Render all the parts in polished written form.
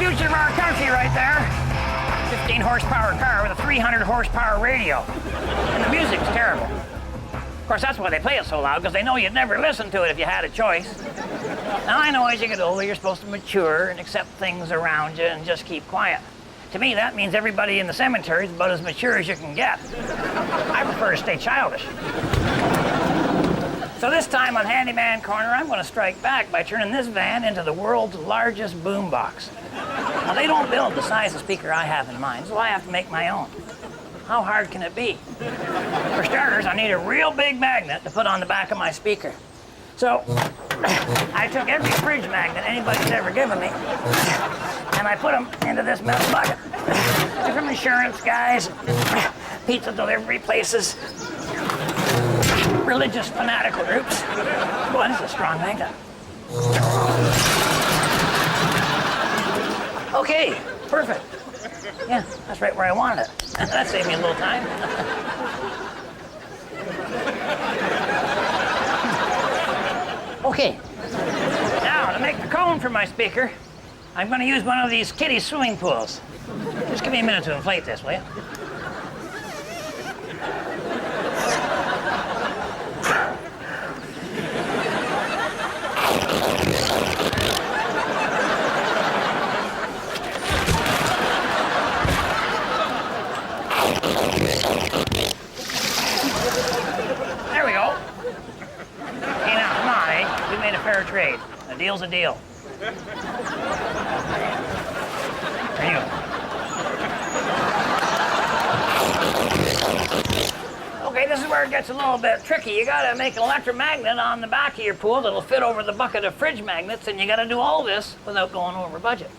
future of our country right there. 15 horsepower car with a 300 horsepower radio. And the music's terrible. Of course, that's why they play it so loud, because they know you'd never listen to it if you had a choice. Now, I know as you get older, you're supposed to mature and accept things around you and just keep quiet. To me, that means everybody in the cemetery is about as mature as you can get. I prefer to stay childish. So this time on Handyman Corner, I'm going to strike back by turning this van into the world's largest boombox. Now, they don't build the size of speaker I have in mind, so I have to make my own. How hard can it be? For starters, I need a real big magnet to put on the back of my speaker. So, I took every fridge magnet anybody's ever given me, and I put them into this metal bucket. They're from insurance guys, pizza delivery places, religious fanatical groups. Boy, this is a strong magnet. Okay, perfect. Yeah, that's right where I wanted it. That saved me a little time. Okay, now to make the cone for my speaker, I'm going to use one of these kiddie swimming pools. Just give me a minute to inflate this, will you? There we go. Hey, now, come on, eh? We made a fair trade. A deal's a deal. There you go. Okay, this is where it gets a little bit tricky. You gotta make an electromagnet on the back of your pool that'll fit over the bucket of fridge magnets, and you gotta do all this without going over budget.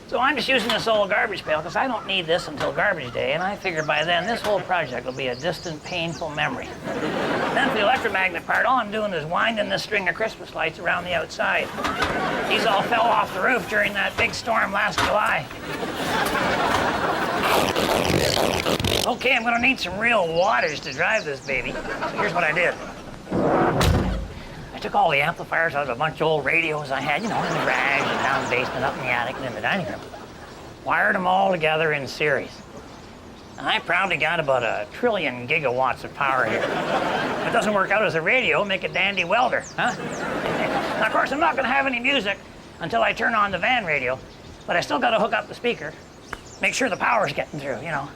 So I'm just using this old garbage pail because I don't need this until garbage day, and I figure by then this whole project will be a distant, painful memory. Then for the electromagnet part, all I'm doing is winding this string of Christmas lights around the outside. These all fell off the roof during that big storm last July. Okay, I'm gonna need some real wattage to drive this baby. So here's what I did. I took all the amplifiers out of a bunch of old radios I had, you know, in the garage and down the basement, up in the attic, and in the dining room. Wired them all together in series. And I proudly got about 1 trillion gigawatts of power here. If it doesn't work out as a radio, make a dandy welder, huh? Now, of course, I'm not gonna have any music until I turn on the van radio, but I still gotta hook up the speaker, make sure the power's getting through, you know.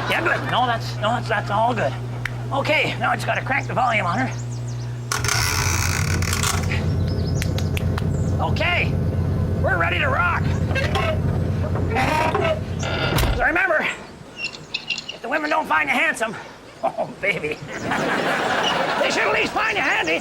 Yeah, good. No, that's all good. Okay, now I just gotta crank the volume on her. Okay, we're ready to rock. So remember, if the women don't find you handsome, oh baby, they should at least find you handy.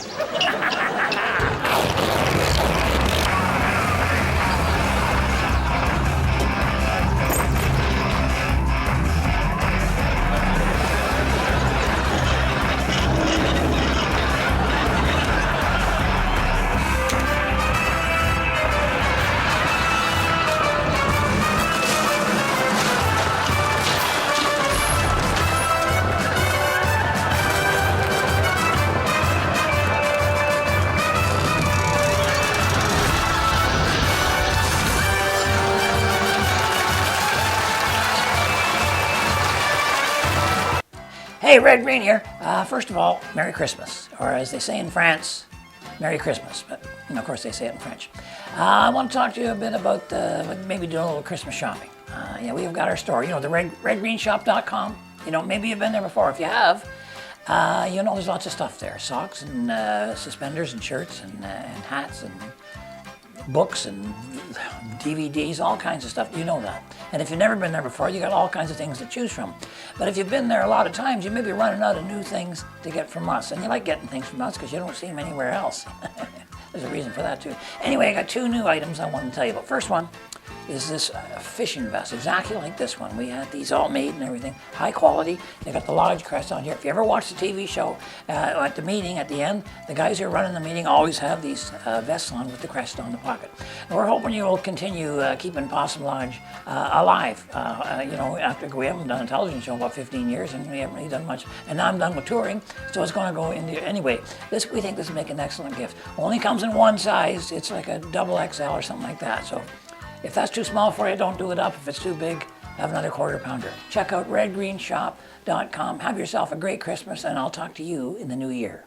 Hey, Red Green here. First of all, Merry Christmas, or as they say in France, Merry Christmas, but you know, of course they say it in French. I want to talk to you a bit about maybe doing a little Christmas shopping. Yeah, we've got our store, you know, the redgreenshop.com. You know, maybe you've been there before. If you have, you know, there's lots of stuff there. Socks and suspenders and shirts and hats and books and DVDs, all kinds of stuff. You know that. And if you've never been there before, you got all kinds of things to choose from. But if you've been there a lot of times, you may be running out of new things to get from us. And you like getting things from us because you don't see them anywhere else. There's a reason for that too. Anyway, I got 2 new items I want to tell you about. First one is this fishing vest, exactly like this one. We had these all made and everything, high quality. They got the Lodge crest on here. If you ever watch the TV show, at the meeting, at the end, the guys who are running the meeting always have these vests on with the crest on the pocket. And we're hoping you will continue keeping Possum Lodge alive. After we haven't done a television show in about 15 years, and we haven't really done much. And now I'm done with touring, so it's going to go into anyway. We think this will make an excellent gift. Only comes in one size. It's like a double XL or something like that. So if that's too small for you, don't do it up. If it's too big, have another quarter pounder. Check out redgreenshop.com. Have yourself a great Christmas, and I'll talk to you in the new year.